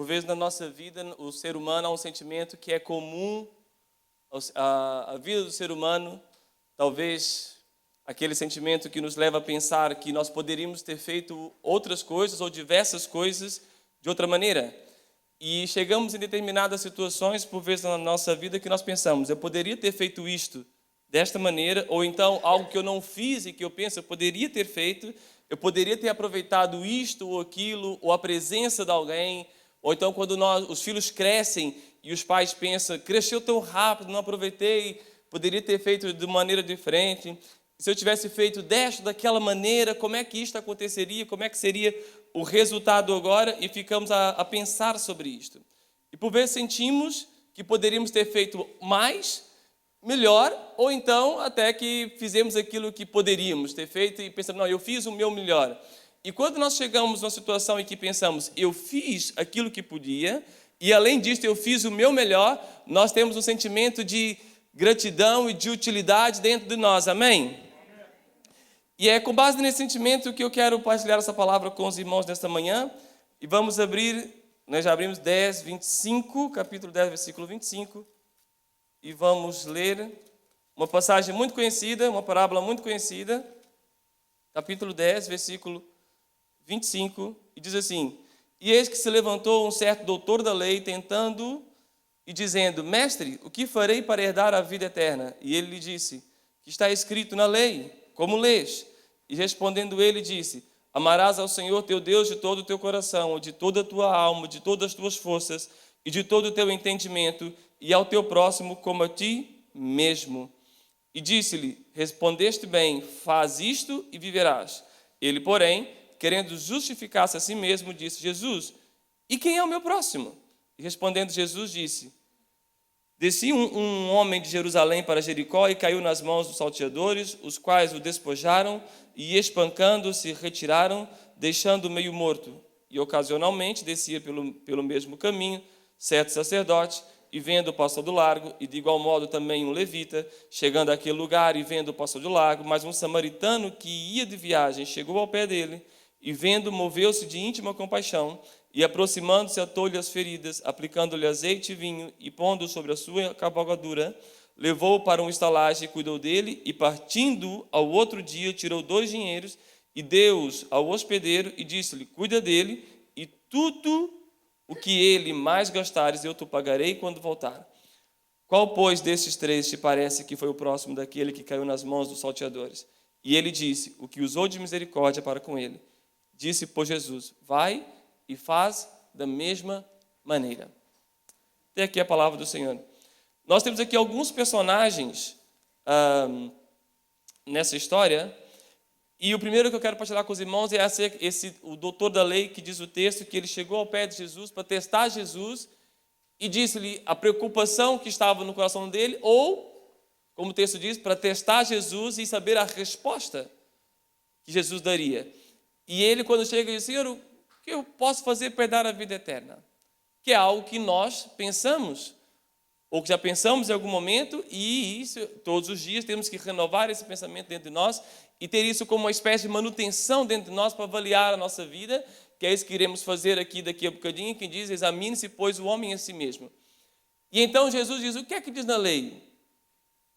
Por vezes na nossa vida, o ser humano há um sentimento que é comum à vida do ser humano, talvez aquele sentimento que nos leva a pensar que nós poderíamos ter feito outras coisas ou diversas coisas de outra maneira. E chegamos em determinadas situações, por vezes na nossa vida, que nós pensamos, eu poderia ter feito isto desta maneira, ou então algo que eu não fiz e que eu penso, eu poderia ter feito, eu poderia ter aproveitado isto ou aquilo, ou a presença de alguém, ou então quando os filhos crescem e os pais pensam, cresceu tão rápido, não aproveitei, poderia ter feito de maneira diferente. Se eu tivesse feito daquela maneira, como é que isto aconteceria? Como é que seria o resultado agora? E ficamos a pensar sobre isto. E por vezes sentimos que poderíamos ter feito mais, melhor, ou então até que fizemos aquilo que poderíamos ter feito e pensamos, não, eu fiz o meu melhor. E quando nós chegamos numa situação em que pensamos, eu fiz aquilo que podia, e além disso eu fiz o meu melhor, nós temos um sentimento de gratidão e de utilidade dentro de nós, amém? E é com base nesse sentimento que eu quero partilhar essa palavra com os irmãos nesta manhã. E vamos abrir, nós já abrimos 10, 25, capítulo 10, versículo 25. E vamos ler uma passagem muito conhecida, uma parábola muito conhecida. Capítulo 10, versículo 25. E diz assim, e eis que se levantou um certo doutor da lei, tentando e dizendo, mestre, o que farei para herdar a vida eterna? E ele lhe disse, que está escrito na lei, como lês? E respondendo ele, disse, amarás ao Senhor teu Deus de todo o teu coração, de toda a tua alma, de todas as tuas forças e de todo o teu entendimento, e ao teu próximo como a ti mesmo. E disse-lhe, respondeste bem, faz isto e viverás. Ele, porém, querendo justificar-se a si mesmo, disse, Jesus, e quem é o meu próximo? E respondendo Jesus, disse, descia um homem de Jerusalém para Jericó e caiu nas mãos dos salteadores, os quais o despojaram e, espancando, se retiraram, deixando-o meio morto. E, ocasionalmente, descia pelo mesmo caminho certo sacerdote, e vendo passou do largo, e de igual modo também um levita, chegando àquele lugar e vendo passou do largo, mas um samaritano que ia de viagem chegou ao pé dele, e vendo, moveu-se de íntima compaixão, e aproximando-se atou-lhe as feridas, aplicando-lhe azeite e vinho, e pondo sobre a sua cavalgadura, levou-o para um estalagem e cuidou dele, e partindo ao outro dia, tirou 2 dinheiros, e deu-os ao hospedeiro, e disse-lhe, cuida dele, e tudo o que ele mais gastares eu te pagarei quando voltar. Qual, pois, destes 3 te parece que foi o próximo daquele que caiu nas mãos dos salteadores? E ele disse, o que usou de misericórdia para com ele. Disse, pois, Jesus, vai e faz da mesma maneira. Até aqui a palavra do Senhor. Nós temos aqui alguns personagens nessa história, e o primeiro que eu quero partilhar com os irmãos é o doutor da lei, que diz o texto que ele chegou ao pé de Jesus para testar Jesus e disse-lhe a preocupação que estava no coração dele, ou, como o texto diz, para testar Jesus e saber a resposta que Jesus daria. E ele, quando chega, diz, Senhor, o que eu posso fazer para dar a vida eterna? Que é algo que nós pensamos, ou que já pensamos em algum momento, e isso, todos os dias temos que renovar esse pensamento dentro de nós e ter isso como uma espécie de manutenção dentro de nós para avaliar a nossa vida, que é isso que iremos fazer aqui daqui a bocadinho, que diz, examine-se, pois, o homem a si mesmo. E então Jesus diz, o que é que diz na lei?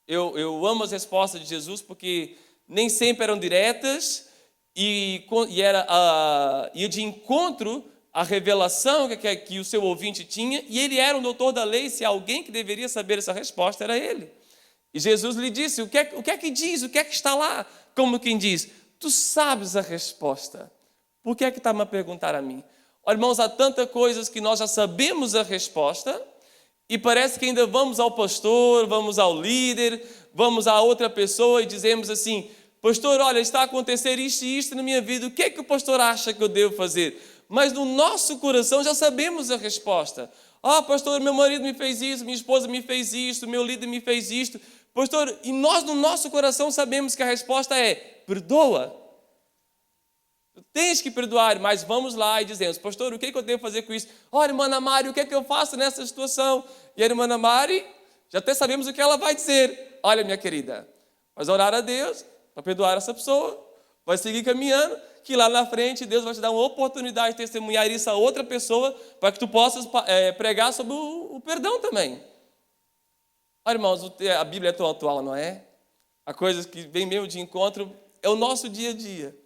Eu amo as respostas de Jesus, porque nem sempre eram diretas, ia de encontro à revelação que o seu ouvinte tinha, e ele era um doutor da lei, se alguém que deveria saber essa resposta era ele. E Jesus lhe disse, o que é que diz, o que é que está lá? Como quem diz, tu sabes a resposta, por que é que está-me a perguntar a mim? Olha, irmãos, há tantas coisas que nós já sabemos a resposta, e parece que ainda vamos ao pastor, vamos ao líder, vamos a outra pessoa e dizemos assim, pastor, olha, está a acontecer isto e isto na minha vida, o que é que o pastor acha que eu devo fazer? Mas no nosso coração já sabemos a resposta. Pastor, meu marido me fez isso, minha esposa me fez isto, meu líder me fez isto. Pastor, e nós no nosso coração sabemos que a resposta é, perdoa. Tens que perdoar, mas vamos lá e dizemos, pastor, o que é que eu devo fazer com isso? Olha, irmã Ana Mari, o que é que eu faço nessa situação? E a irmã Ana Mari, já até sabemos o que ela vai dizer. Olha, minha querida, vai orar a Deus para perdoar essa pessoa, vai seguir caminhando, que lá na frente Deus vai te dar uma oportunidade de testemunhar isso a outra pessoa para que tu possas pregar sobre o perdão também. Olha, irmãos, a Bíblia é tão atual, não é? A coisa que vem mesmo de encontro é o nosso dia a dia.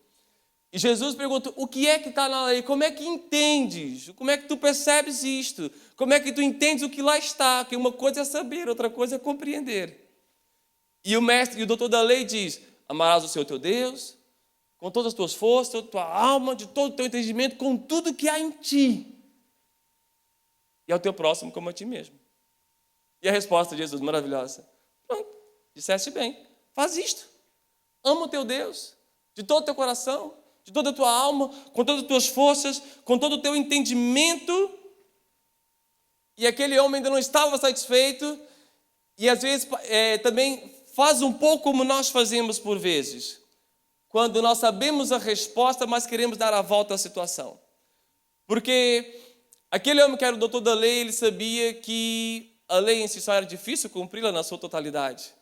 E Jesus pergunta, o que é que está na lei? Como é que entendes? Como é que tu percebes isto? Como é que tu entendes o que lá está? Que uma coisa é saber, outra coisa é compreender. E o mestre e o doutor da lei diz, amarás o Senhor teu Deus, com todas as tuas forças, toda a tua alma, de todo o teu entendimento, com tudo que há em ti. E ao teu próximo como a ti mesmo. E a resposta de Jesus, maravilhosa. Pronto, disseste bem, faz isto. Ama o teu Deus, de todo o teu coração, de toda a tua alma, com todas as tuas forças, com todo o teu entendimento. E aquele homem ainda não estava satisfeito, e às vezes também faz um pouco como nós fazemos por vezes, quando nós sabemos a resposta, mas queremos dar a volta à situação. Porque aquele homem que era o doutor da lei, ele sabia que a lei em si só era difícil cumpri-la na sua totalidade.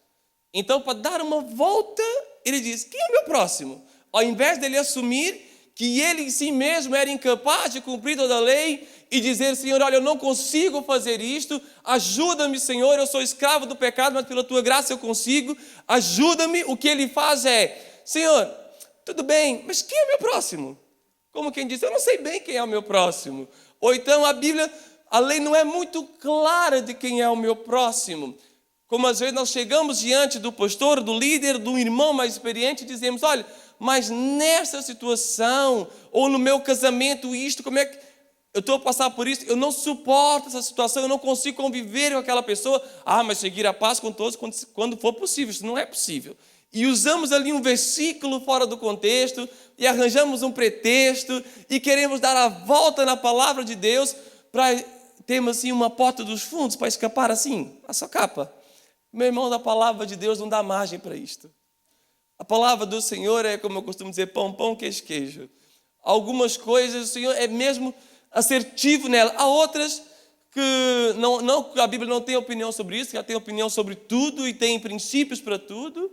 Então, para dar uma volta, ele diz, quem é o meu próximo? Ao invés dele assumir que ele em si mesmo era incapaz de cumprir toda a lei e dizer, Senhor, olha, eu não consigo fazer isto, ajuda-me, Senhor, eu sou escravo do pecado, mas pela tua graça eu consigo, ajuda-me. O que ele faz é, Senhor, tudo bem, mas quem é o meu próximo? Como quem diz, eu não sei bem quem é o meu próximo. Ou então a lei não é muito clara de quem é o meu próximo. Como às vezes nós chegamos diante do pastor, do líder, do irmão mais experiente e dizemos, olha, mas nessa situação, ou no meu casamento, isto, como é que eu estou a passar por isso? Eu não suporto essa situação, eu não consigo conviver com aquela pessoa. Mas seguir a paz com todos quando for possível. Isso não é possível. E usamos ali um versículo fora do contexto, e arranjamos um pretexto, e queremos dar a volta na palavra de Deus, para termos assim uma porta dos fundos, para escapar assim, a sua capa. Meu irmão, da palavra de Deus não dá margem para isto. A palavra do Senhor é, como eu costumo dizer, pão, pão, queijo, queijo. Algumas coisas o Senhor é mesmo assertivo nela. Há outras que a Bíblia não tem opinião sobre isso, que ela tem opinião sobre tudo e tem princípios para tudo.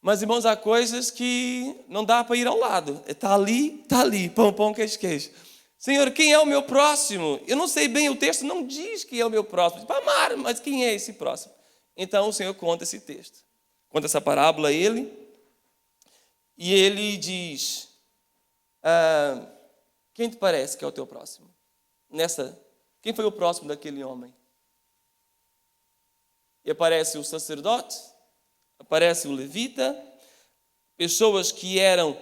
Mas, irmãos, há coisas que não dá para ir ao lado. Está ali, pão, pão, queijo, queijo. Senhor, quem é o meu próximo? Eu não sei bem, o texto não diz quem é o meu próximo. Para amar, mas quem é esse próximo? Então o Senhor conta esse texto. Conta essa parábola a ele. E ele diz, quem te parece que é o teu próximo? Quem foi o próximo daquele homem? E aparece o sacerdote, aparece o levita, pessoas que iam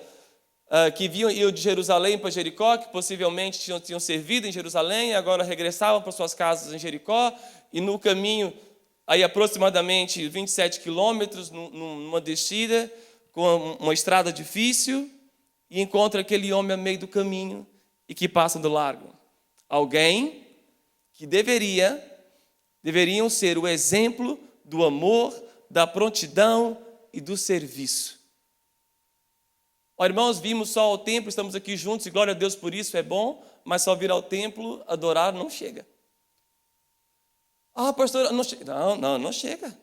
de Jerusalém para Jericó, que possivelmente tinham servido em Jerusalém, e agora regressavam para suas casas em Jericó, e no caminho, aí aproximadamente 27 quilômetros, numa descida, com uma estrada difícil, e encontra aquele homem a meio do caminho, e que passa do largo. Alguém que deveriam ser o exemplo do amor, da prontidão e do serviço. Irmãos, vimos só ao templo, estamos aqui juntos, e glória a Deus por isso, é bom, mas só vir ao templo, adorar, não chega. Pastor, não chega. Não chega.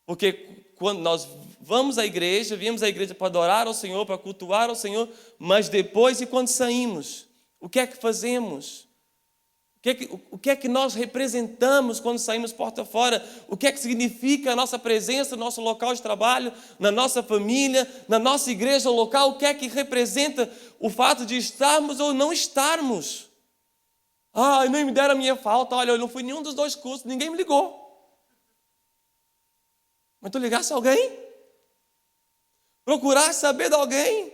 Porque quando nós vamos à igreja, viemos à igreja para adorar ao Senhor, para cultuar ao Senhor, mas depois e quando saímos, o que é que fazemos? O que é que nós representamos quando saímos porta fora? O que é que significa a nossa presença no nosso local de trabalho, na nossa família, na nossa igreja local? O que é que representa o fato de estarmos ou não estarmos? Nem me deram a minha falta. Olha, eu não fui em nenhum dos dois cursos, ninguém me ligou. Mas tu ligasse a alguém? Procurar saber de alguém?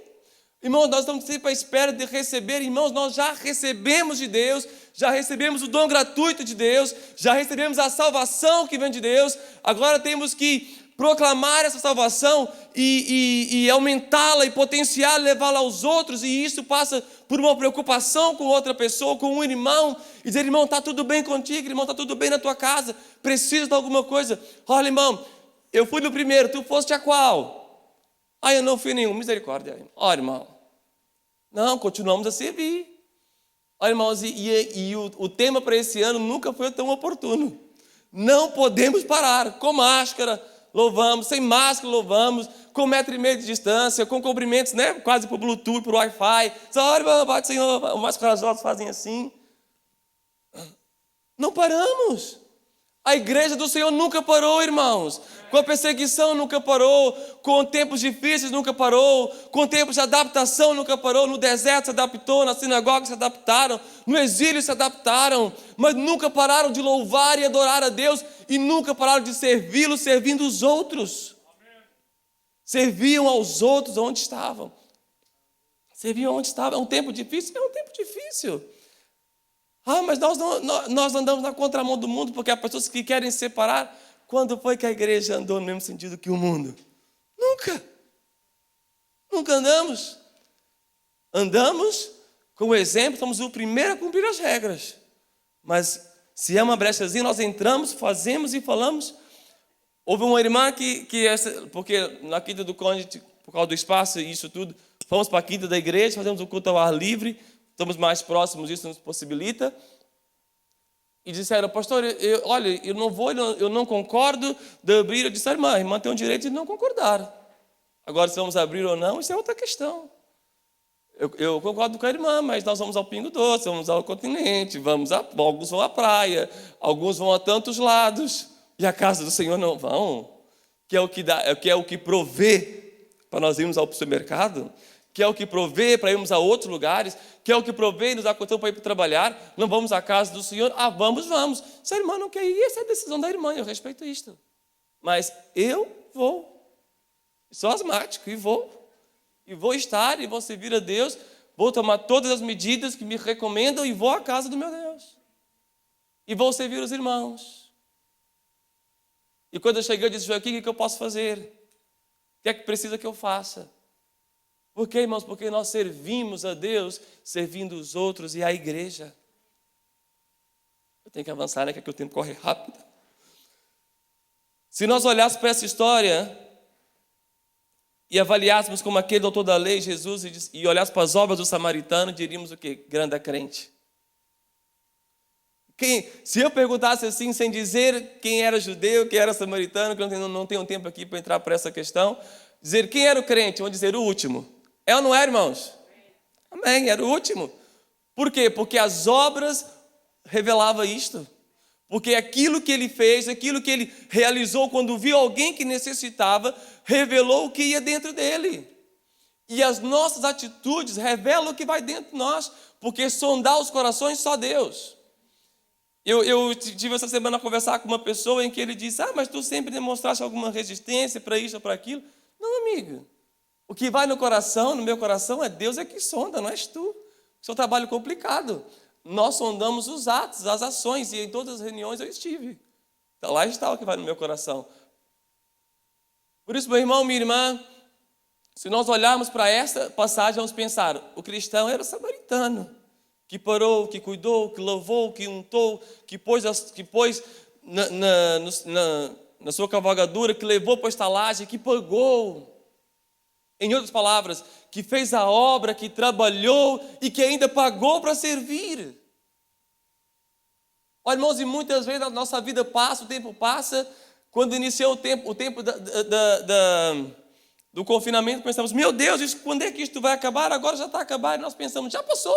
Irmãos, nós estamos sempre à espera de receber. Irmãos, nós já recebemos de Deus, já recebemos o dom gratuito de Deus, já recebemos a salvação que vem de Deus. Agora temos que proclamar essa salvação e aumentá-la e potenciar, levá-la aos outros. E isso passa por uma preocupação com outra pessoa, com um irmão, e dizer, irmão, está tudo bem contigo, irmão, está tudo bem na tua casa, precisa de alguma coisa. Olha, irmão, eu fui no primeiro, tu foste a qual? Eu não fui nenhum, misericórdia. Olha, irmão, não, continuamos a servir. Olha, irmãos, o tema para esse ano nunca foi tão oportuno. Não podemos parar, com máscara, louvamos, sem máscara, louvamos, com 1,5 m de distância, com cobrimentos, né, quase por Bluetooth, por Wi-Fi. Senhor, bate, Senhor, os mais corajosos fazem assim. Não paramos. A igreja do Senhor nunca parou, irmãos. Com a perseguição nunca parou, com tempos difíceis nunca parou, com tempos de adaptação nunca parou. No deserto se adaptou, na sinagoga se adaptaram, no exílio se adaptaram, mas nunca pararam de louvar e adorar a Deus e nunca pararam de servi-lo, servindo os outros. Serviam aos outros onde estavam. Serviam onde estavam. É um tempo difícil? É um tempo difícil. Mas nós andamos na contramão do mundo porque há pessoas que querem separar. Quando foi que a igreja andou no mesmo sentido que o mundo? Nunca. Nunca andamos. Andamos com o exemplo, somos o primeiro a cumprir as regras. Mas se é uma brechazinha, nós entramos, fazemos e falamos. Houve uma irmã porque na Quinta do Conde, por causa do espaço e isso tudo, fomos para a Quinta da igreja, fazemos o culto ao ar livre, estamos mais próximos, isso nos possibilita. E disseram, pastor, olha, eu não concordo de abrir. Eu disse, a irmã tem o direito de não concordar. Agora, se vamos abrir ou não, isso é outra questão. Eu concordo com a irmã, mas nós vamos ao Pingo Doce, vamos ao Continente, alguns vão à praia, alguns vão a tantos lados, e a casa do Senhor não vão, que é o que provê para nós irmos ao supermercado, que é o que provê para irmos a outros lugares, que é o que provê e nos acordamos para ir para trabalhar. Não vamos à casa do Senhor? Vamos. Se a irmã não quer ir, essa é a decisão da irmã, eu respeito isto. Mas eu vou. Sou asmático e vou. E vou estar e vou servir a Deus, vou tomar todas as medidas que me recomendam e vou à casa do meu Deus. E vou servir os irmãos. E quando eu cheguei, eu disse, Joaquim, o que eu posso fazer? O que é que precisa que eu faça? Por quê, irmãos? Porque nós servimos a Deus, servindo os outros e a igreja. Eu tenho que avançar, né? Que o tempo corre rápido. Se nós olhássemos para essa história e avaliássemos como aquele doutor da lei, Jesus, e olhássemos para as obras do samaritano, diríamos o quê? Grande crente. Se eu perguntasse assim, sem dizer quem era judeu, quem era samaritano, que eu não tenho tempo aqui para entrar para essa questão, dizer quem era o crente, vou dizer o último. É ou não é, irmãos? Amém, era o último. Por quê? Porque as obras revelavam isto. Porque aquilo que ele fez, aquilo que ele realizou quando viu alguém que necessitava, revelou o que ia dentro dele. E as nossas atitudes revelam o que vai dentro de nós, porque sondar os corações só Deus. Eu tive essa semana a conversar com uma pessoa em que ele disse, mas tu sempre demonstraste alguma resistência para isso ou para aquilo. Não, amigo. O que vai no coração, no meu coração, é Deus que sonda, não és tu. Isso é um trabalho complicado. Nós sondamos os atos, as ações, e em todas as reuniões eu estive. Então lá está o que vai no meu coração. Por isso, meu irmão, minha irmã, se nós olharmos para esta passagem, vamos pensar, o cristão era o samaritano, que parou, que cuidou, que lavou, que untou, que pôs na sua cavalgadura, que levou para a estalagem, que pagou. Em outras palavras, que fez a obra, que trabalhou e que ainda pagou para servir. Olha, irmãos, e muitas vezes a nossa vida passa, o tempo passa. Quando iniciou o tempo do confinamento, pensamos, meu Deus, quando é que isto vai acabar? Agora já está acabando. E nós pensamos, já passou.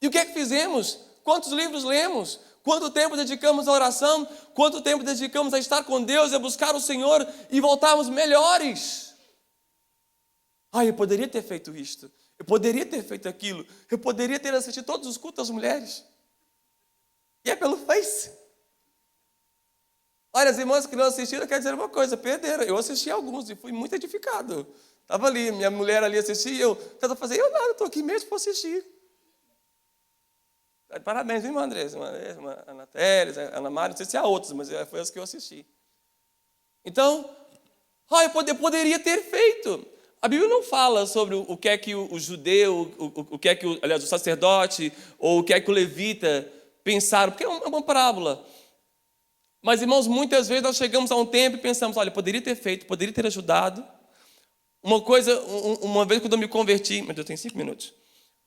E o que é que fizemos? Quantos livros lemos? Quanto tempo dedicamos à oração? Quanto tempo dedicamos a estar com Deus, a buscar o Senhor e voltarmos melhores? Eu poderia ter feito isto. Eu poderia ter feito aquilo. Eu poderia ter assistido todos os cultos das mulheres. E é pelo Face. Olha, as irmãs que não assistiram, eu quero dizer uma coisa, perderam. Eu assisti alguns e fui muito edificado. Estava ali, minha mulher ali assistia, eu tentava fazer, eu nada, estou aqui mesmo para assistir. Parabéns, irmã Andressa, irmã Ana Teres, Ana Mari, não sei se há outros, mas foi as que eu assisti. Então, eu poderia ter feito. A Bíblia não fala sobre o que é que o judeu, o que é que o sacerdote, ou o que é que o levita pensaram, porque é uma parábola. Mas, irmãos, muitas vezes nós chegamos a um tempo e pensamos, poderia ter feito, poderia ter ajudado. Uma vez quando eu me converti, mas eu tenho 5 minutos.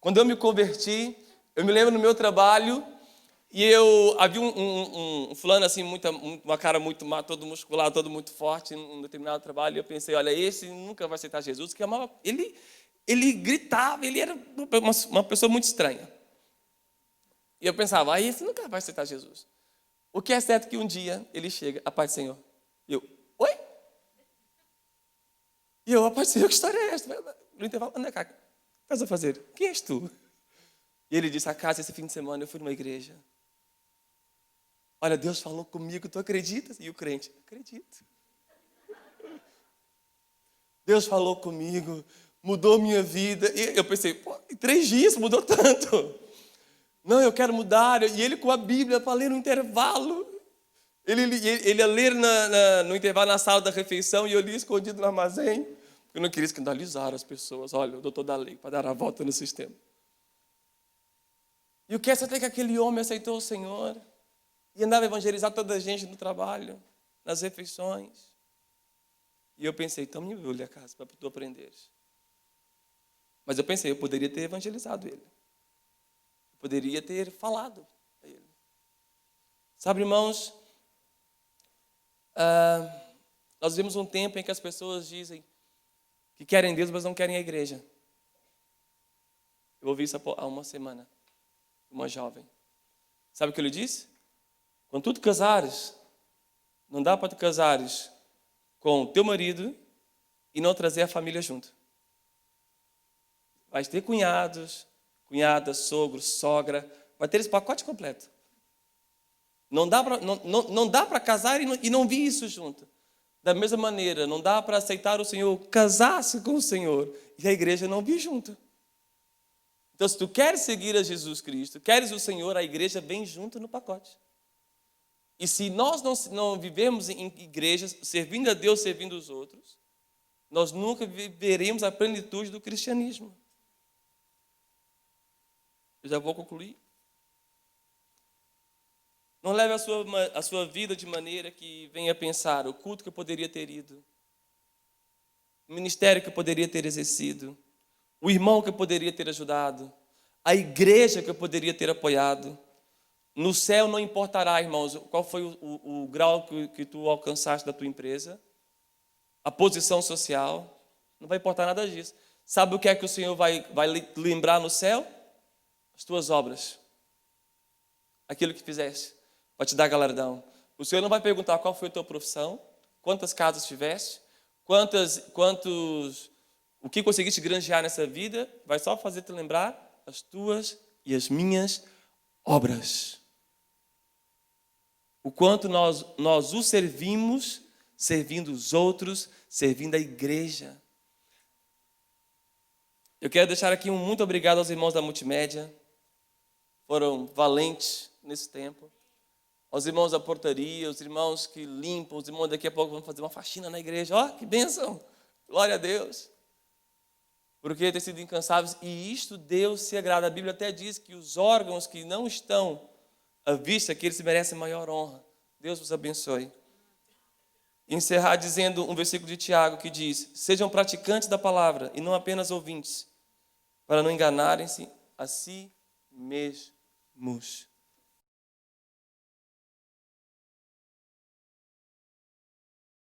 Quando eu me converti, eu me lembro no meu trabalho E havia um fulano assim, uma cara muito má, todo musculado, todo muito forte, em um determinado trabalho. E eu pensei, olha, esse nunca vai aceitar Jesus, que amava, ele gritava, ele era uma pessoa muito estranha. E eu pensava, esse nunca vai aceitar Jesus. O que é certo é que um dia ele chega, a paz do Senhor. E eu, oi? E eu, a paz do Senhor, que história é esta? No intervalo, anda cá, o que estás a fazer? Quem és tu? E ele disse, acaso esse fim de semana eu fui numa igreja. Olha, Deus falou comigo, tu acreditas? E o crente, acredito. Deus falou comigo, mudou minha vida. E eu pensei, pô, em 3 dias mudou tanto. Não, eu quero mudar. E ele com a Bíblia para ler no intervalo. Ele ia ler no intervalo na sala da refeição e eu li escondido no armazém. Eu não queria escandalizar as pessoas. Olha, o doutor da lei, para dar a volta no sistema. E o que é certo é que aquele homem aceitou o Senhor. E andava a evangelizar toda a gente no trabalho, nas refeições. E eu pensei, então me olha a casa para tu aprenderes. Mas eu pensei, eu poderia ter evangelizado ele. Eu poderia ter falado a ele. Sabe, irmãos, nós vivemos um tempo em que as pessoas dizem que querem Deus, mas não querem a igreja. Eu ouvi isso há uma semana, uma jovem. Sabe o que ele disse? Quando tu te casares, não dá para tu casares com o teu marido e não trazer a família junto. Vais ter cunhados, cunhada, sogro, sogra, vai ter esse pacote completo. Não dá para casar e não vir isso junto. Da mesma maneira, não dá para aceitar o Senhor, casar-se com o Senhor e a igreja não vir junto. Então, se tu queres seguir a Jesus Cristo, queres o Senhor, a igreja vem junto no pacote. E se nós não vivemos em igrejas, servindo a Deus, servindo os outros, nós nunca viveremos a plenitude do cristianismo. Eu já vou concluir. Não leve a sua vida de maneira que venha pensar o culto que eu poderia ter ido, o ministério que eu poderia ter exercido, o irmão que eu poderia ter ajudado, a igreja que eu poderia ter apoiado. No céu não importará, irmãos, qual foi o grau que tu alcançaste da tua empresa, a posição social, não vai importar nada disso. Sabe o que é que o Senhor vai lembrar no céu? As tuas obras, aquilo que fizeste, para te dar galardão. O Senhor não vai perguntar qual foi a tua profissão, quantas casas tiveste, o que conseguiste granjear nessa vida, vai só fazer te lembrar as tuas e as minhas obras. O quanto nós o servimos, servindo os outros, servindo a igreja. Eu quero deixar aqui um muito obrigado aos irmãos da multimédia. Foram valentes nesse tempo. Aos irmãos da portaria, os irmãos que limpam, os irmãos daqui a pouco vão fazer uma faxina na igreja. Ó, que bênção! Glória a Deus! Porque tem sido incansáveis. E isto Deus se agrada. A Bíblia até diz que os órgãos que não estão à vista, que eles merecem maior honra. Deus vos abençoe. Encerrar dizendo um versículo de Tiago que diz: sejam praticantes da palavra e não apenas ouvintes, para não enganarem-se a si mesmos.